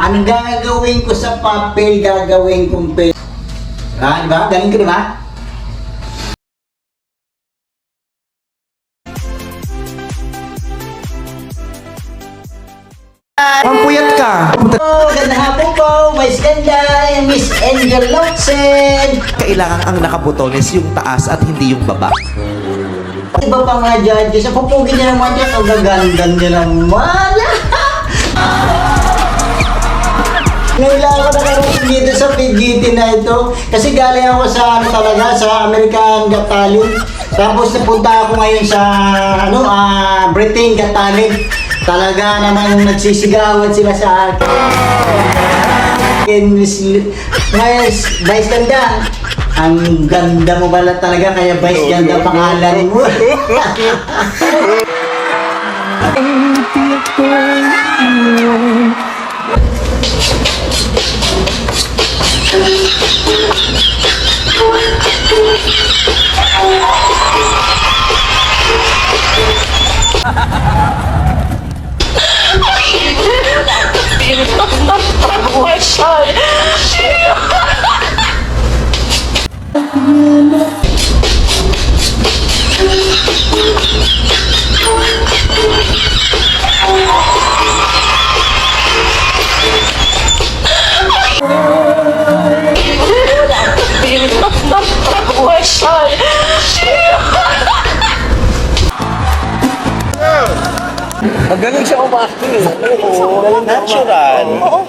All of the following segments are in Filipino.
Ang gagawin ko sa papel, gagawin kong pera. Ah, di ba? Galing ko, di ba? Pampuyat ka. Oh, gandang hapon po, Vice Ganda, Miss Angel Lotsen. Kailangan ang nakabutones yung taas at hindi yung baba. Iba pa nga judges, ang pupugi niya naman dyan, ang gaganda niya naman. Ngayon lang ako nakarating dito sa PGT na ito. Kasi galing ako sa sa American Got Talent. Tapos napunta ako ngayon sa Britain Got Talent. Talaga naman nagsisigawan sila sa akin. Ngayon, Vice Ganda. Ang ganda mo pala talaga, kaya Vice Ganda pangalan mo. Magaling siya umakting. Oo, natural. Oo.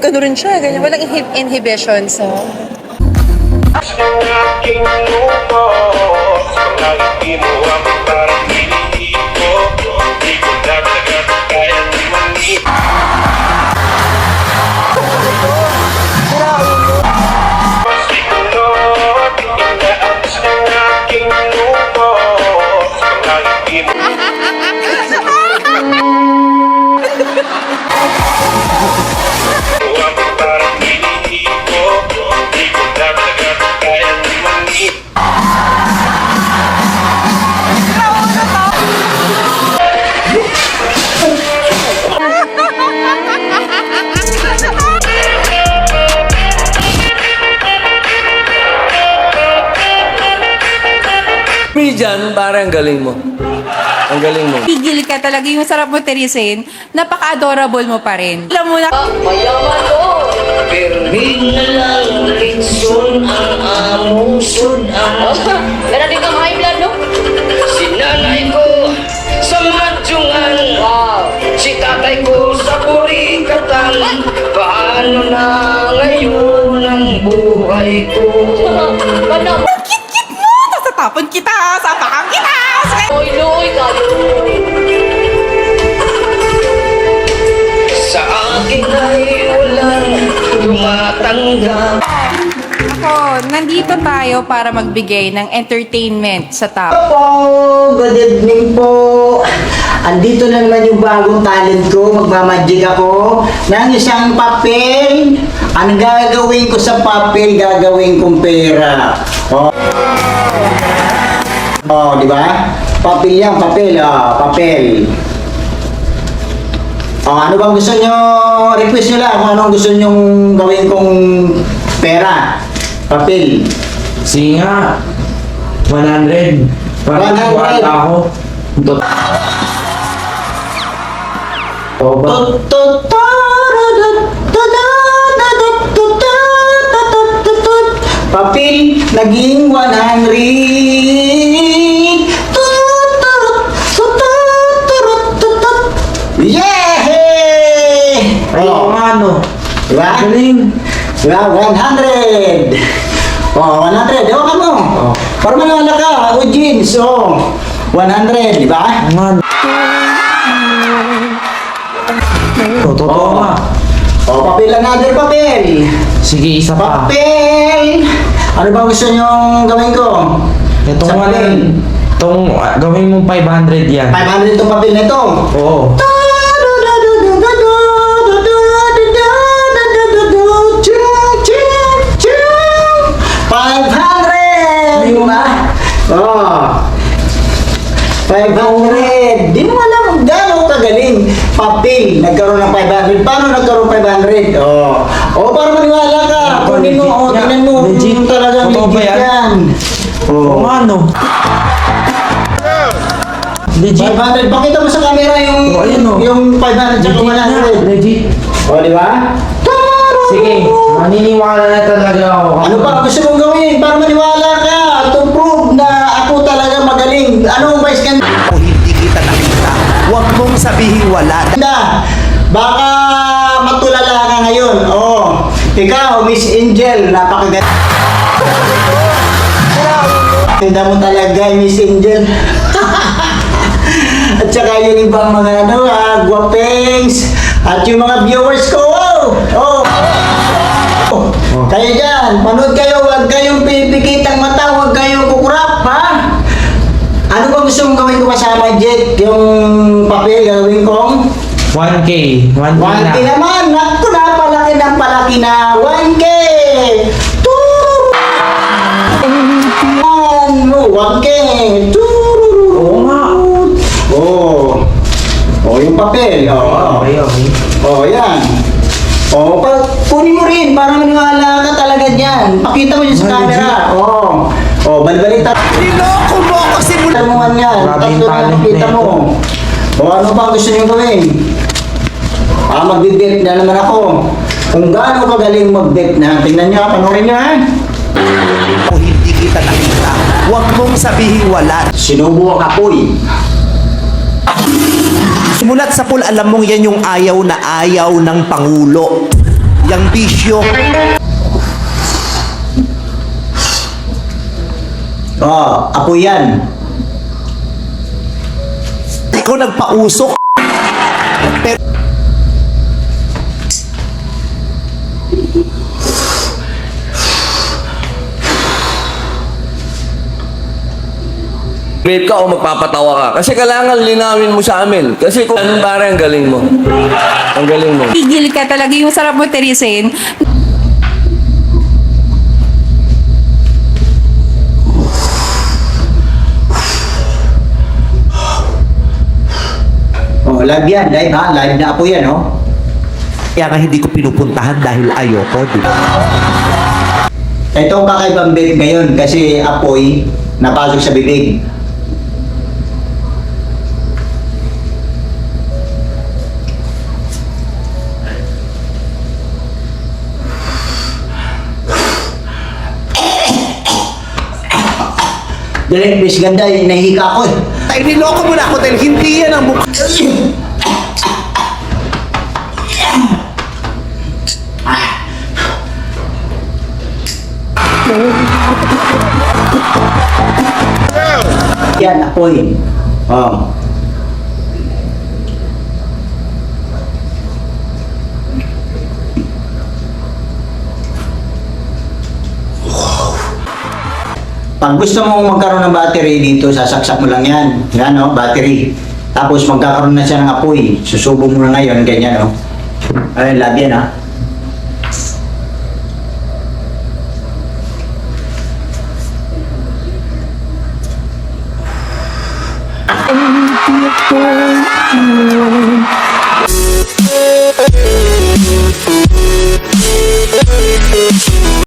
Ano rin siya, ganyan. Walang inhibition, so... Diyan, parang galing mo. Ang galing mo. Pigil ka talaga yung sarap mo tirisin, napaka-adorable mo pa rin. Alam mo na, Mayaman ko, permin na lang, litson ang amusod ang... Meron din kang high blood, no? Sinanay ko sa madyungan, si tatay ko sa burikatan, paano na ngayon ang buhay ko? kit-kit mo! Tapos tatapon kita, sapakan kita! Loy kayo. Sa akin ay walang tumatanggap. Ako, nandito tayo para magbigay ng entertainment sa tao. Hello po! Good evening po! Andito na naman yung bagong talent ko. Magmamagic ako ng isang papel. Ang gagawin ko sa papel, gagawin kong pera. Oh, di ba? Papel yan, papel. Papel. Ano bang gusto nyo? Request nyo lang kung anong gusto nyo gawin kong pera. Papel. Sige nga. 100. Parang 100. wala ako. Oh, ba? Papel naging 100. Yehey! Oo nga, no. Diba? Galing. Diba? 100. 100. Ewan ka mo. Para manala ka. Jeans. 100. Diba? Nga, no. Totoo nga. Papel, another papel. Sige, isa pa. Papel! Ano ba gusto nyong gawin ko? Itong Sa papel. Itong gawin mong 500 yan. 500 itong papel na ito. Oo. 500! Di ba? Oh. 500 nagkaroon ng 500. Paano nagkaroon 500? Para maniwala ka. Kunin mo, tingnan mo. Legit. Talagang Totoo ba legit yan? yan. Kung ano? Legit. 500. Pakita mo sa camera yung, Ayun, yung 500 sa Legit na. 100. Legit. Di ba? Sige, maniniwala na talaga ako. Ano pa gusto mong gawin para maniwala ka? To prove na ako talaga magaling. Anong vice ganda? O hindi kita nakita, huwag mong sabihin wala. Baka matulala ka ngayon. Ikaw, Miss Angel, napakaganda. Ganda mo talaga, Miss Angel. At saka yung ibang mga guwapings. At yung mga viewers ko, Kayo dyan, panood kayo, huwag kayong pipikit ang mata, huwag kayong kukurap, ha? Ano ba gusto mong gawin ko kasama, Jet? Yung papel gagawin kong? 1K. 1K 1K na. naman! Naku na, palaki ng palaki na! 1K! Yan! 1K! Oo nga. Yung papel. Okay. Yan. Kunin mo rin para maniwala ka talaga dyan. Pakita mo dyan sa camera. Balbalita. Niloko mo ako simula. Kita mo man yan. Grabe yung Tatlo na talent nakita na mo. Ano ba gusto niyo gawin? Mag-bet na naman ako. Kung gaano kagaling mag-bet na. Tingnan niyo, panoorin niyo, ha? O hindi kita nakita, huwag mong sabihin wala. Sinubo ang apoy. Simulat sa pool, alam mong yan yung ayaw na ayaw ng Pangulo. Yang bisyo. Apoy yan. Ikaw nagpausok. Pero Bait ka o magpapatawa ka. Kasi kailangan linawin mo sa amin. Kasi kung anong pare, ang galing mo. Ang galing mo. Tigil ka talaga yung sarap mo tirisin. Live yan, live ha? Live na apoy yan, kaya nga hindi ko pinupuntahan dahil ayoko, di ba? Ito ang kakaibang bet ngayon kasi apoy napasok sa bibig. Dali, Miss Ganda, nahihika ako eh. Ay, niloko mo na ako dahil hindi yan ang mukha. Yan, apoy. Pag gusto mong magkaroon ng battery dito, sasaksak mo lang yan. Yan, battery. Tapos magkakaroon na siya ng apoy. Susubo mo na ngayon, ganyan, Ayun, lab yan, Thank you.